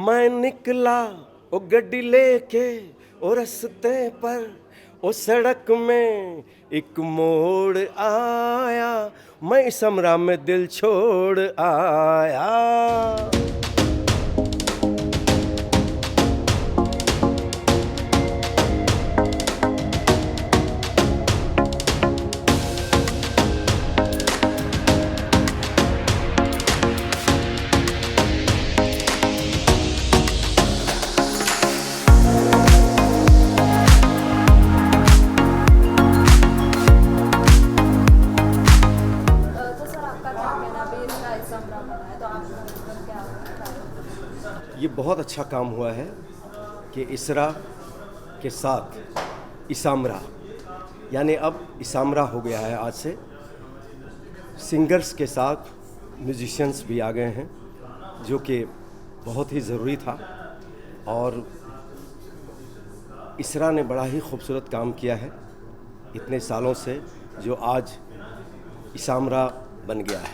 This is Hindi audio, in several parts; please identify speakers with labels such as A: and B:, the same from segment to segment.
A: मैं निकला ओ गड्डी लेके ओ रस्ते पर ओ सड़क में एक मोड़ आया, मैं समरा में दिल छोड़ आया। ये बहुत अच्छा काम हुआ है कि इसरा के साथ इसामरा, यानी अब इसामरा हो गया है आज से। सिंगर्स के साथ म्यूजिशियंस भी आ गए हैं, जो कि बहुत ही ज़रूरी था। और इसरा ने बड़ा ही खूबसूरत काम किया है इतने सालों से, जो आज इसामरा बन गया है।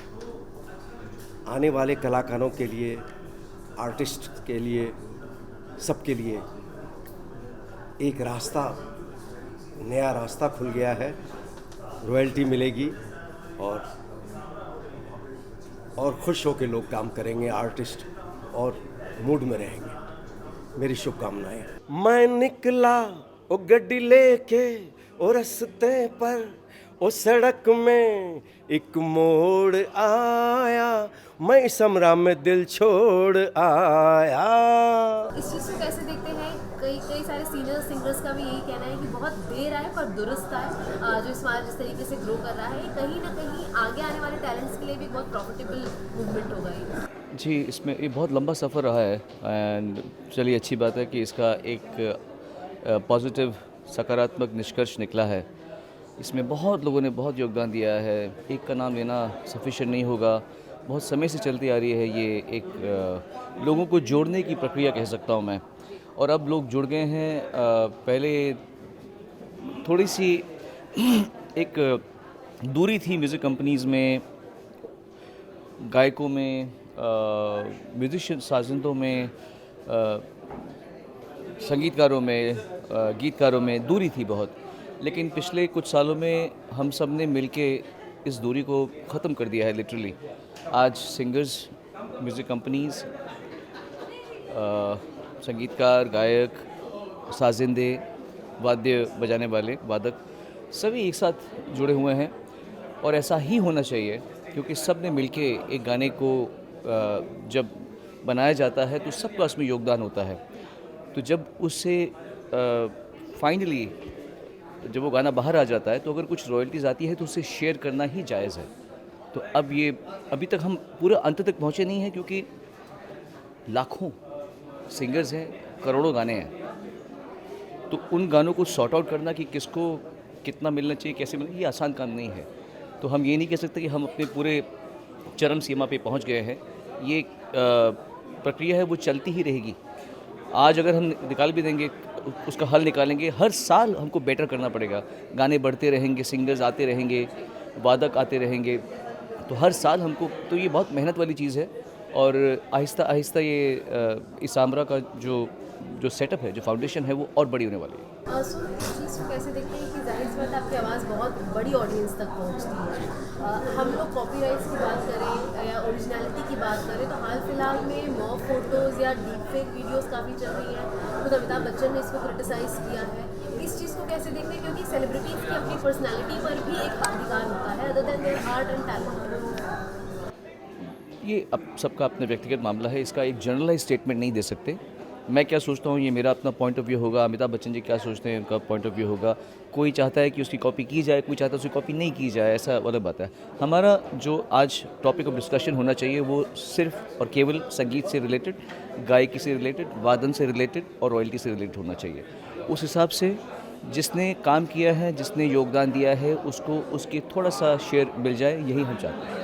A: आने वाले कलाकारों के लिए, आर्टिस्ट के लिए, सबके लिए एक रास्ता, नया रास्ता खुल गया है। रॉयल्टी मिलेगी और खुश होकर लोग काम करेंगे, आर्टिस्ट, और मूड में रहेंगे। मेरी शुभकामनाएं। मैं निकला ओ गड्डी लेके ओ रस्ते पर ओ सड़क में एक मोड़ आया, मैं समरा में दिल छोड़ आया।
B: इस चीज़ को कैसे देखते हैं? कई सारे सीनियर सिंगर्स का भी यही कहना है कि बहुत देर आए पर दुरुस्त आए। जो इस बार जिस तरीके से ग्रो कर रहा है, कहीं ना कहीं आगे आने वाले टैलेंट्स के लिए भी बहुत प्रॉफिटेबल मूवमेंट होगा ये।
C: जी, इसमें ये बहुत लंबा सफ़र रहा है। एंड चलिए, अच्छी बात है कि इसका एक पॉजिटिव, सकारात्मक निष्कर्ष निकला है। इसमें बहुत लोगों ने बहुत योगदान दिया है। एक का नाम लेना सफिशिएंट नहीं होगा। बहुत समय से चलती आ रही है ये एक लोगों को जोड़ने की प्रक्रिया कह सकता हूँ मैं। और अब लोग जुड़ गए हैं। पहले थोड़ी सी एक दूरी थी म्यूज़िक कंपनीज़ में, गायकों में, म्यूजिशियन साजिंदों में, संगीतकारों में, गीतकारों में दूरी थी बहुत। लेकिन पिछले कुछ सालों में हम सब ने मिलके इस दूरी को ख़त्म कर दिया है लिटरली। आज सिंगर्स, म्यूज़िक कंपनीज़, संगीतकार, गायक, साजिंदे, वाद्य बजाने वाले, वादक, सभी एक साथ जुड़े हुए हैं। और ऐसा ही होना चाहिए, क्योंकि सब ने मिलके एक गाने को जब बनाया जाता है तो सबका उसमें योगदान होता है। तो जब उससे फाइनली जब वो गाना बाहर आ जाता है, तो अगर कुछ रॉयल्टीज़ आती है तो उसे शेयर करना ही जायज़ है। तो अब ये अभी तक हम पूरे अंत तक पहुँचे नहीं हैं, क्योंकि लाखों सिंगर्स हैं, करोड़ों गाने हैं। तो उन गानों को सॉर्ट आउट करना कि किसको कितना मिलना चाहिए, कैसे मिलना, ये आसान काम नहीं है। तो हम ये नहीं कह सकते कि हम अपने पूरे चरम सीमा पे पहुंच गए हैं। ये प्रक्रिया है, वो चलती ही रहेगी। आज अगर हम निकाल भी देंगे, उसका हल निकालेंगे, हर साल हमको बेटर करना पड़ेगा। गाने बढ़ते रहेंगे, सिंगर्स आते रहेंगे, वादक आते रहेंगे, तो हर साल हमको, तो ये बहुत मेहनत वाली चीज़ है। और आहिस्ता आहिस्ता ये इसामरा का जो सेटअप है, जो फाउंडेशन है, वो और बड़ी होने वाली है।
B: इस चीज़ को कैसे देखते हैं कि जाहिर सी बात आपकी आवाज़ बहुत बड़ी ऑडियंस तक पहुंचती है। हम लोग कॉपीराइट्स की बात करें या ओरिजिनलिटी की बात करें, तो हाल फिलहाल में मॉब फोटोज़ या डीप फेक वीडियोज़ काफ़ी चल रही हैं। खुद अमिताभ बच्चन ने इसको क्रिटिसाइज़ किया है। इस चीज़ को कैसे देखते हैं? क्योंकि सेलिब्रिटीज़ की अपनी पर्सनैलिटी पर भी एक अधिकार होता है, other than their art and talent.
C: ये अब सबका अपना व्यक्तिगत मामला है, इसका एक जनरलाइज स्टेटमेंट नहीं दे सकते। मैं क्या सोचता हूँ, ये मेरा अपना पॉइंट ऑफ व्यू होगा। अमिताभ बच्चन जी क्या सोचते हैं, उनका पॉइंट ऑफ व्यू होगा। कोई चाहता है कि उसकी कॉपी की जाए, कोई चाहता है उसकी कॉपी नहीं की जाए, ऐसा अलग बात है। हमारा जो आज टॉपिक ऑफ डिस्कशन होना चाहिए, वो सिर्फ और केवल संगीत से रिलेटेड, गायकी से रिलेटेड, वादन से रिलेटेड और रॉयल्टी से रिलेटेड होना चाहिए। उस हिसाब से जिसने काम किया है, जिसने योगदान दिया है, उसको उसकी थोड़ा सा शेयर मिल जाए, यही हम चाहते हैं।